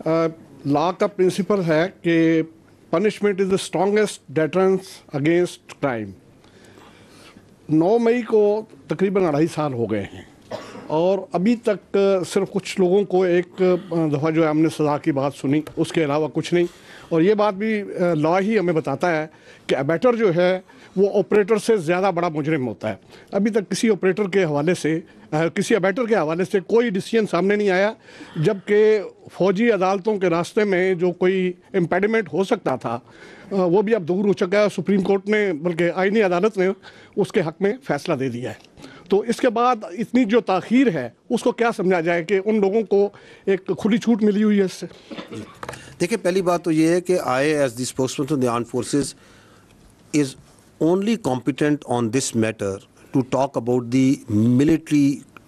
Law का principal है कि punishment is the strongest deterrence against crime. 9 मई को तकरीबन 2.5 साल हो गए हैं और अभी तक सिर्फ कुछ लोगों को एक दफ़ा जो है हमने सज़ा की बात सुनी, उसके अलावा कुछ नहीं। और ये बात भी लॉ ही हमें बताता है कि अबैटर जो है वो ऑपरेटर से ज़्यादा बड़ा मुजरिम होता है। अभी तक किसी ऑपरेटर के हवाले से किसी अबैटर के हवाले से कोई डिसीजन सामने नहीं आया, जबकि फ़ौजी अदालतों के रास्ते में जो कोई इम्पेडिमेंट हो सकता था वो भी अब दूर हो चुका है। सुप्रीम कोर्ट ने बल्कि आईनी अदालत ने उसके हक़ में फ़ैसला दे दिया है। तो इसके बाद इतनी जो ताख़ीर है उसको क्या समझा जाए कि उन लोगों को एक खुली छूट मिली हुई है इससे। देखिए, पहली बात तो ये है कि I as the spokesman of the armed forces is only competent on this matter to talk about the military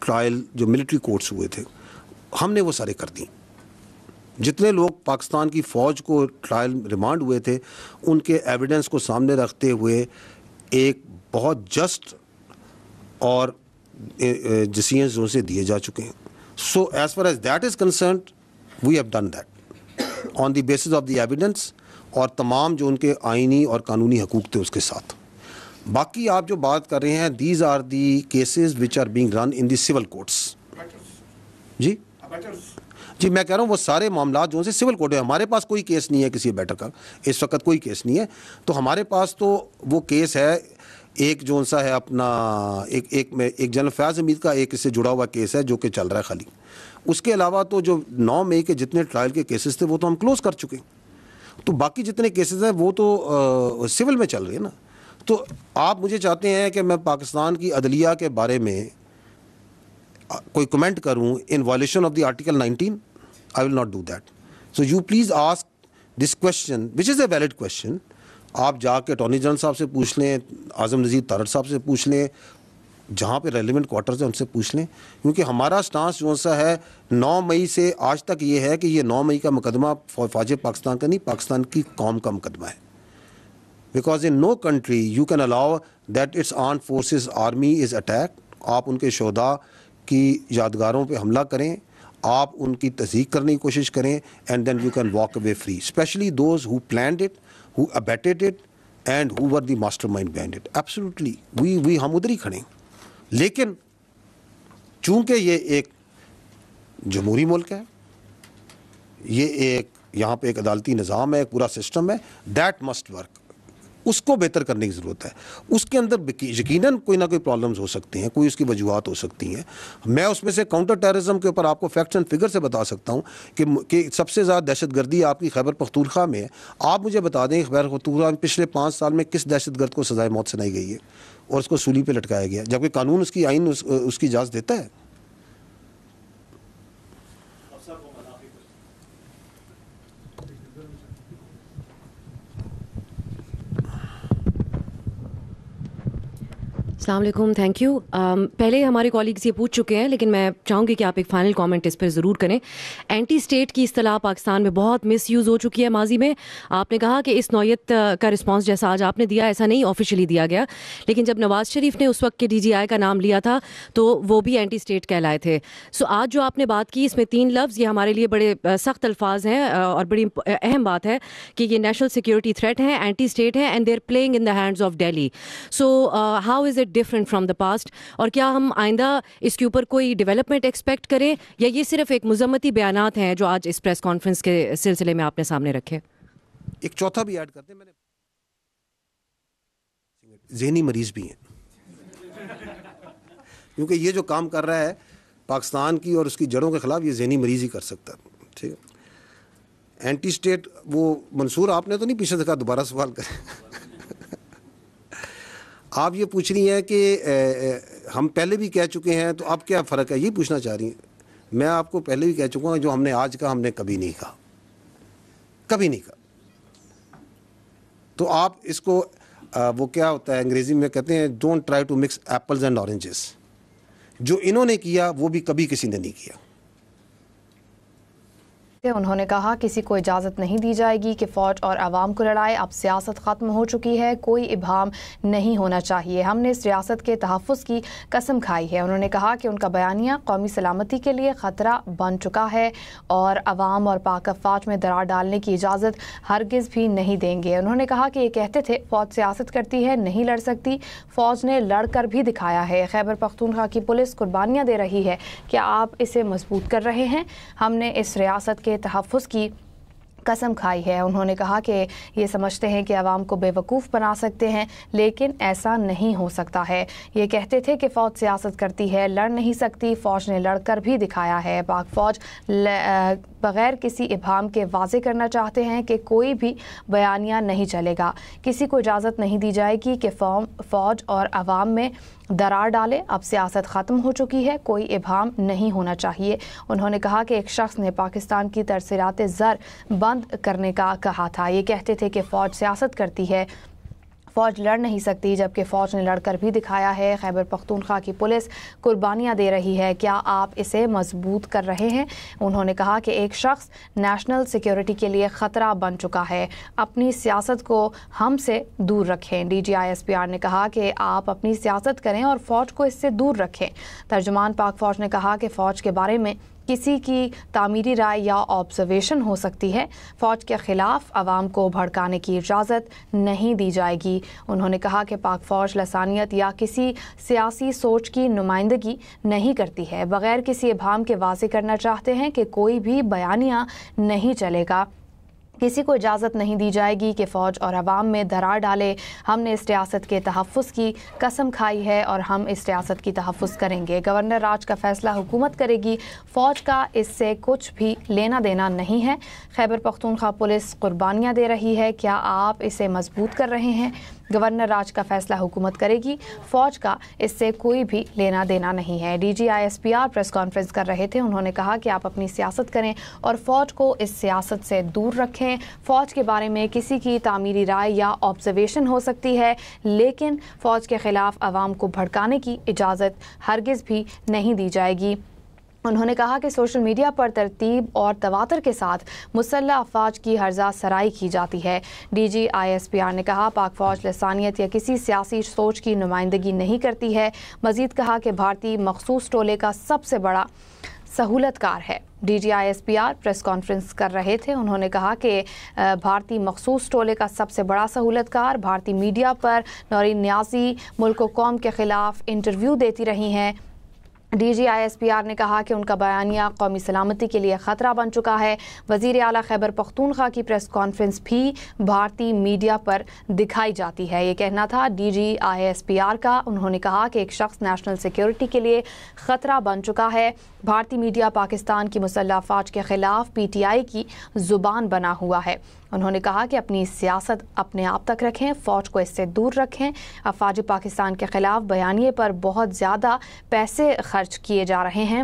trial जो military courts हुए थे, हमने वो सारे कर दी। जितने लोग पाकिस्तान की फ़ौज को ट्रायल रिमांड हुए थे उनके एविडेंस को सामने रखते हुए एक बहुत जस्ट और डिसीजंस उनसे दिए जा चुके हैं। So as far as that is concerned we have done that on the basis of the evidence और तमाम जो उनके आइनी और कानूनी हकूक़ थे उसके साथ। बाकी आप जो बात कर रहे हैं, these are the cases which are being run in the civil courts. जी मैं कह रहा हूँ वो सारे मामला जो से सिविल कोर्ट है, हमारे पास कोई केस नहीं है किसी बेटर का, इस वक्त कोई केस नहीं है। तो हमारे पास तो वो केस है एक जो सा है अपना एक जनरल फयाज़ हमीद का एक इससे जुड़ा हुआ केस है जो कि चल रहा है खाली। उसके अलावा तो जो 9 मई के जितने ट्रायल के केसेस थे वो तो हम क्लोज़ कर चुके हैं। तो बाकी जितने केसेस हैं वो तो सिविल में चल रहे हैं ना। तो आप मुझे चाहते हैं कि मैं पाकिस्तान की अदलिया के बारे में कोई कमेंट करूं in violation of the article 19? I will not do that. So you please ask this question which is a valid question. आप जाके अटॉर्नी जनरल साहब से पूछ लें, आज़म नज़ीर तारड़ साहब से पूछ लें, जहाँ पे रेलिवेंट क्वार्टर्स हैं उनसे पूछ लें। क्योंकि हमारा स्टांस जो सा है 9 मई से आज तक ये है कि ये 9 मई का मुकदमा फ़ौज पाकिस्तान का नहीं, पाकिस्तान की कौम का मुकदमा है। Because in no country you can allow that its armed forces army is attacked। आप उनके शोधा की यादगारों पे हमला करें, आप उनकी तस्दीक करने की कोशिश करें and then you can walk away free, especially those who planned it, who abetted it and who were the mastermind behind it। Absolutely we हम उधर ही खड़े हैं। लेकिन चूंकि ये एक जमहूरी मुल्क है, ये एक यहाँ पे एक अदालती निज़ाम है, एक पूरा सिस्टम है, दैट मस्ट वर्क। उसको बेहतर करने की ज़रूरत है। उसके अंदर यकीनन कोई ना कोई प्रॉब्लम्स हो सकती हैं, कोई उसकी वजूहात हो सकती हैं। मैं उसमें से काउंटर टेररिज्म के ऊपर आपको फैक्ट्स एंड फिगर से बता सकता हूँ कि सबसे ज़्यादा दहशतगर्दी आपकी खैबर पख्तूनख्वा में है। आप मुझे बता दें खैबर पख्तूनख्वा में पिछले 5 साल में किस दहशतगर्द को सज़ाए मौत सुनाई गई है और उसको सूली पर लटकाया गया, जबकि कानून उसकी आइन उसकी इजाज़त देता है। अस्सलाम वालेकुम, थैंक यू। पहले हमारे कॉलीग्स ये पूछ चुके हैं, लेकिन मैं चाहूँगी कि आप एक फ़ाइनल कमेंट इस पर ज़रूर करें। एंटी स्टेट की इस्तिलाह पाकिस्तान में बहुत मिस यूज़ हो चुकी है माजी में। आपने कहा कि इस नौयत का रिस्पांस जैसा आज आपने दिया ऐसा नहीं ऑफिशियली दिया गया, लेकिन जब नवाज़ शरीफ ने उस वक्त के DGI का नाम लिया था तो वो भी एंटी स्टेट कहलाए थे। सो आज जो आपने बात की इसमें 3 लफ्ज़, ये हमारे लिए बड़े सख्त अल्फाज हैं और बड़ी अहम बात है कि ये नेशनल सिक्योरिटी थ्रेट है, एंटी स्टेट है and they are playing in the hands of Delhi. So how is it different from the past, और क्या हम आइंदा इसके ऊपर कोई डेवलपमेंट एक्सपेक्ट करें या ये सिर्फ एक मुज़म्मती बयानात हैं जो आज इस प्रेस कॉन्फ्रेंस के सिलसिले में आपने सामने रखे? एक चौथा भी ऐड करते हैं, मैंने ज़हनी मरीज भी हैं क्योंकि ये जो काम कर रहा है पाकिस्तान की और उसकी जड़ों के खिलाफ, ये ज़हनी मरीज ही कर सकता है। ठीक है, एंटी स्टेट वो मंसूर आपने तो नहीं पीछे देखा, दोबारा सवाल करें। आप ये पूछ रही हैं कि हम पहले भी कह चुके हैं तो अब क्या फ़र्क है, ये पूछना चाह रही हैं। मैं आपको पहले भी कह चुका हूँ, जो हमने आज कहा हमने कभी नहीं कहा, कभी नहीं कहा। तो आप इसको वो क्या होता है अंग्रेज़ी में कहते हैं don't try to mix apples and oranges. जो इन्होंने किया वो भी कभी किसी ने नहीं किया। انہوں نے کہا کسی کو اجازت نہیں دی جائے گی کہ فوج اور عوام کو لڑائے. اب سیاست ختم ہو چکی ہے, کوئی ابہام نہیں ہونا چاہیے. ہم نے اس ریاست کے تحفظ کی قسم کھائی ہے. انہوں نے کہا کہ ان کا بیانیہ قومی سلامتی کے لیے خطرہ بن چکا ہے اور عوام اور پاک افواج میں درار ڈالنے کی اجازت ہرگز بھی نہیں دیں گے. انہوں نے کہا کہ یہ کہتے تھے فوج سیاست کرتی ہے, نہیں لڑ سکتی. فوج نے لڑ کر بھی دکھایا ہے. خیبر پختونخوا کی پولیس قربانیاں دے رہی ہے. کیا آپ اسے مضبوط کر رہے ہیں؟ ہم نے اس ریاست کے تحفظ کی قسم کھائی ہے. انہوں نے کہا کہ یہ سمجھتے ہیں کہ عوام کو بے وقوف بنا سکتے ہیں, لیکن ایسا نہیں ہو سکتا ہے. یہ کہتے تھے کہ فوج سیاست کرتی ہے, لڑ نہیں سکتی. فوج نے لڑ کر بھی دکھایا ہے. پاک فوج بغیر کسی ابہام کے واضح کرنا چاہتے ہیں کہ کوئی بھی بیانیہ نہیں چلے گا. کسی کو اجازت نہیں دی جائے گی کہ فوج اور عوام میں درار ڈالے. اب سیاست ختم ہو چکی ہے, کوئی ابہام نہیں ہونا چاہیے. انہوں نے کہا کہ ایک شخص نے پاکستان کی ترسیلات زر بند کرنے کا کہا تھا. یہ کہتے تھے کہ فوج سیاست کرتی ہے, فوج لڑ نہیں سکتی, جبکہ فوج نے لڑ کر بھی دکھایا ہے. خیبر پختونخوا کی پولیس قربانیاں دے رہی ہے. کیا آپ اسے مضبوط کر رہے ہیں؟ انہوں نے کہا کہ ایک شخص نیشنل سیکیورٹی کے لیے خطرہ بن چکا ہے. اپنی سیاست کو ہم سے دور رکھیں. D G I S P R نے کہا کہ آپ اپنی سیاست کریں اور فوج کو اس سے دور رکھیں. ترجمان پاک فوج نے کہا کہ فوج کے بارے میں کسی کی تعمیری رائے یا آبزرویشن ہو سکتی ہے. فوج کے خلاف عوام کو بھڑکانے کی اجازت نہیں دی جائے گی. انہوں نے کہا کہ پاک فوج لسانیت یا کسی سیاسی سوچ کی نمائندگی نہیں کرتی ہے. بغیر کسی ابہام کے واضح کرنا چاہتے ہیں کہ کوئی بھی بیانیہ نہیں چلے گا. کسی کو اجازت نہیں دی جائے گی کہ فوج اور عوام میں درار ڈالے. ہم نے اس ریاست کے تحفظ کی قسم کھائی ہے اور ہم اس ریاست کی تحفظ کریں گے. گورنر راج کا فیصلہ حکومت کرے گی. فوج کا اس سے کچھ بھی لینا دینا نہیں ہے. خیبر پختونخوا پولیس قربانیاں دے رہی ہے. کیا آپ اسے مضبوط کر رہے ہیں؟ گورنر راج کا فیصلہ حکومت کرے گی. فوج کا اس سے کوئی بھی لینا دینا نہیں ہے. D G I S P R press conference کر رہے تھے. انہوں نے کہا کہ آپ اپنی سیاست کریں اور فوج کو اس سیاست سے دور رکھیں. فوج کے بارے میں کسی کی تعمیری رائے یا آبزرویشن ہو سکتی ہے, لیکن فوج کے خلاف عوام کو بھڑکانے کی اجازت ہرگز بھی نہیں دی جائے گی. انہوں نے کہا کہ سوشل میڈیا پر ترتیب اور تواتر کے ساتھ مسلح افواج کی ہرزہ سرائی کی جاتی ہے. D G I S P R نے کہا پاک فوج لسانیت یا کسی سیاسی سوچ کی نمائندگی نہیں کرتی ہے. مزید کہا کہ بھارتی مخصوص ٹولے کا سب سے بڑا سہولت کار ہے. D G I S P R press conference کر رہے تھے. انہوں نے کہا کہ بھارتی مخصوص ٹولے کا سب سے بڑا سہولت کار بھارتی میڈیا پر نورین نیازی ملک و قوم کے خلاف انٹرویو دیتی رہی ہیں. D G I S P R نے کہا کہ ان کا بیانیہ قومی سلامتی کے لیے خطرہ بن چکا ہے. وزیر اعلیٰ خیبر پختونخوا کی پریس کانفرنس بھی بھارتی میڈیا پر دکھائی جاتی ہے. یہ کہنا تھا D G I S P R کا. انہوں نے کہا کہ ایک شخص نیشنل سیکیورٹی کے لیے خطرہ بن چکا ہے. بھارتی میڈیا پاکستان کی مسلح افواج کے خلاف پی ٹی آئی کی زبان بنا ہوا ہے. انہوں نے کہا کہ اپنی سیاست اپنے آپ تک رکھیں, فوج کو اس سے دور رکھیں. افواج پاکستان کے خلاف بیانیے پر بہت زیادہ پیسے خرچ کیے جا رہے ہیں.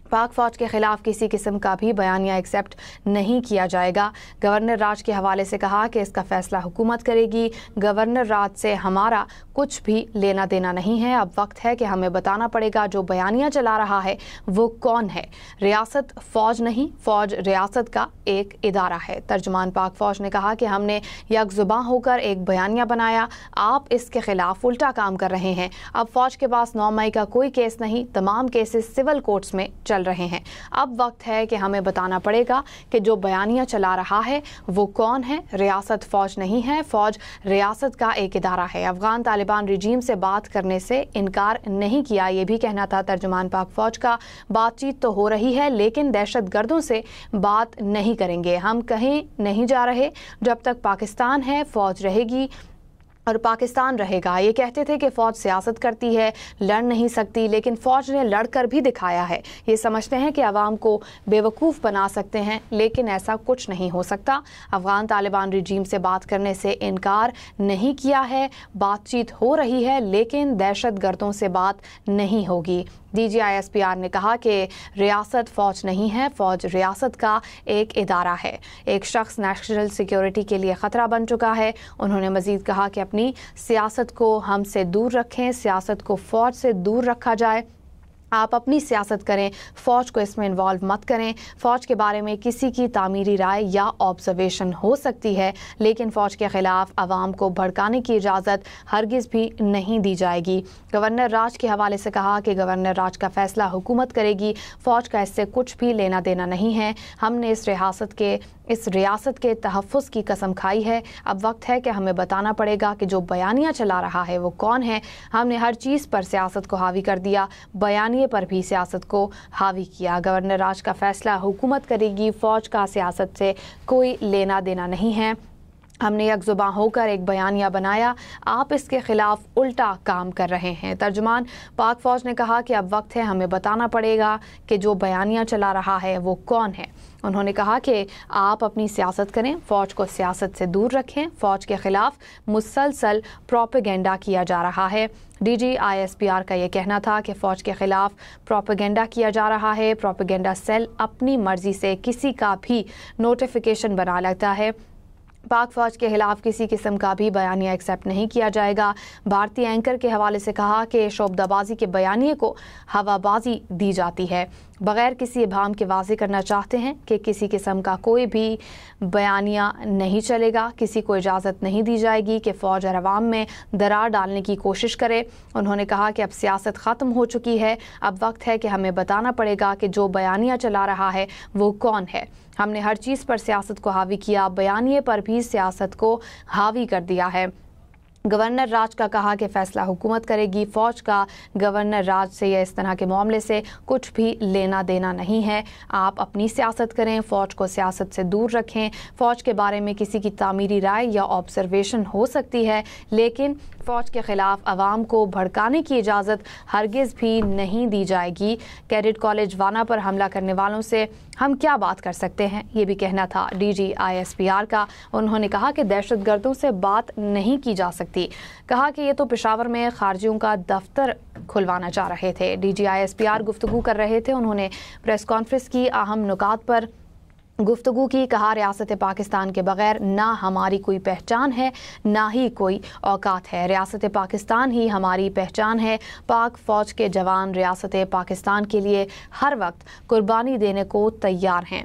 پاک فوج کے خلاف کسی قسم کا بھی بیانیہ ایکسیپٹ نہیں کیا جائے گا. گورنر راج کے حوالے سے کہا کہ اس کا فیصلہ حکومت کرے گی. گورنر راج سے ہمارا کچھ بھی لینا دینا نہیں ہے. اب وقت ہے کہ ہمیں بتانا پڑے گا جو بیانیہ چلا رہا ہے وہ کون ہے. ریاست فوج نہیں, فوج ریاست کا ایک ادارہ ہے. ترجمان پاک فوج نے کہا کہ ہم نے یک زباں ہو کر ایک بیانیہ بنایا. آپ اس کے خلاف الٹا کام کر رہے ہیں. اب فوج کے پاس 9 مئی کا کوئی کیس نہیں, تمام کیسز سول کورٹس میں چل رہے ہیں. اب وقت ہے کہ ہمیں بتانا پڑے گا کہ جو بیانیہ چلا رہا ہے وہ کون ہے. ریاست فوج نہیں ہے, فوج ریاست کا ایک ادارہ ہے. افغان طالبان رجیم سے بات کرنے سے انکار نہیں کیا. یہ بھی کہنا تھا ترجمان پاک فوج کا. بات چیت تو ہو رہی ہے لیکن دہشت گردوں سے بات نہیں کریں گے. ہم کہیں نہیں جا رہے. جب تک پاکستان ہے فوج رہے گی اور پاکستان رہے گا. یہ کہتے تھے کہ فوج سیاست کرتی ہے, لڑ نہیں سکتی, لیکن فوج نے لڑ کر بھی دکھایا ہے. یہ سمجھتے ہیں کہ عوام کو بے وقوف بنا سکتے ہیں, لیکن ایسا کچھ نہیں ہو سکتا. افغان طالبان رجیم سے بات کرنے سے انکار نہیں کیا ہے. بات چیت ہو رہی ہے لیکن دہشت گردوں سے بات نہیں ہوگی. D G I S P R نے کہا کہ ریاست فوج نہیں ہے, فوج ریاست کا ایک ادارہ ہے. ایک شخص نیشنل سیکیورٹی کے لیے خطرہ بن چکا ہے. انہوں نے مزید کہا کہ اپنی سیاست کو ہم سے دور رکھیں, سیاست کو فوج سے دور رکھا جائے. आप अपनी सियासत करें, फ़ौज को इसमें इन्वॉल्व मत करें। फ़ौज के बारे में किसी की तामीरी राय या ऑब्जर्वेशन हो सकती है, लेकिन फ़ौज के ख़िलाफ़ आवाम को भड़काने की इजाज़त हरगिज़ भी नहीं दी जाएगी। गवर्नर राज के हवाले से कहा कि गवर्नर राज का फ़ैसला हुकूमत करेगी, फ़ौज का इससे कुछ भी लेना देना नहीं है। हमने इस रियासत के तहफ़्फ़ुज़ की कसम खाई है। अब वक्त है कि हमें बताना पड़ेगा कि जो बयानिया चला रहा है वो कौन है। हमने हर चीज़ पर सियासत को हावी कर दिया, बयानिए पर भी सियासत को हावी किया। गवर्नर राज का फैसला हुकूमत करेगी, फ़ौज का सियासत से कोई लेना देना नहीं है। हमने यकजुबां होकर एक बयानिया बनाया, आप इसके खिलाफ उल्टा काम कर रहे हैं। तर्जुमान पाक फ़ौज ने कहा कि अब वक्त है, हमें बताना पड़ेगा कि जो बयानिया चला रहा है वो कौन है। उन्होंने कहा कि आप अपनी सियासत करें, फ़ौज को सियासत से दूर रखें। फ़ौज के ख़िलाफ़ मुसलसल प्रोपेगेंडा किया जा रहा है। DG ISPR का ये कहना था कि फ़ौज के ख़िलाफ़ प्रोपेगेंडा किया जा रहा है। प्रोपेगेंडा सेल अपनी मर्ज़ी से किसी का भी नोटिफिकेशन बना लेता है। पाक फ़ौज के खिलाफ किसी किस्म का भी बयानिया एक्सेप्ट नहीं किया जाएगा। भारतीय एंकर के हवाले से कहा कि शोबदाबाजी के बयानिए को हवाबाजी दी जाती है। बग़ैर किसी इबाम के वाज़े करना चाहते हैं कि किसी किस्म का कोई भी बयानिया नहीं चलेगा, किसी को इजाज़त नहीं दी जाएगी कि फ़ौज और अवाम में दरार डालने की कोशिश करे। उन्होंने कहा कि अब सियासत ख़त्म हो चुकी है, अब वक्त है कि हमें बताना पड़ेगा कि जो बयानिया चला रहा है वो कौन है। हमने हर चीज़ पर सियासत को हावी किया, बयानिए पर भी सियासत को हावी कर दिया है। गवर्नर राज का कहा कि फ़ैसला हुकूमत करेगी, फ़ौज का गवर्नर राज से या इस तरह के मामले से कुछ भी लेना देना नहीं है। आप अपनी सियासत करें, फ़ौज को सियासत से दूर रखें। फ़ौज के बारे में किसी की तामीरी राय या ऑब्जर्वेशन हो सकती है, लेकिन फ़ौज के ख़िलाफ़ आवाम को भड़काने की इजाज़त हरगिज़ भी नहीं दी जाएगी। कैडेट कॉलेज वाना पर हमला करने वालों से हम क्या बात कर सकते हैं, ये भी कहना था DG ISPR का। उन्होंने कहा कि दहशतगर्दों से बात नहीं की जा सकती। कहा कि ये तो पेशावर में खारजियों का दफ्तर खुलवाना चाह रहे थे। DG ISPR गुफ्तगू कर रहे थे। उन्होंने प्रेस कॉन्फ्रेंस की अहम नुकात पर गुफ्तगू की। कहा रियासत पाकिस्तान के बगैर ना हमारी कोई पहचान है, ना ही कोई औकात है। रियासत पाकिस्तान ही हमारी पहचान है। पाक फ़ौज के जवान रियासत पाकिस्तान के लिए हर वक्त कुर्बानी देने को तैयार हैं।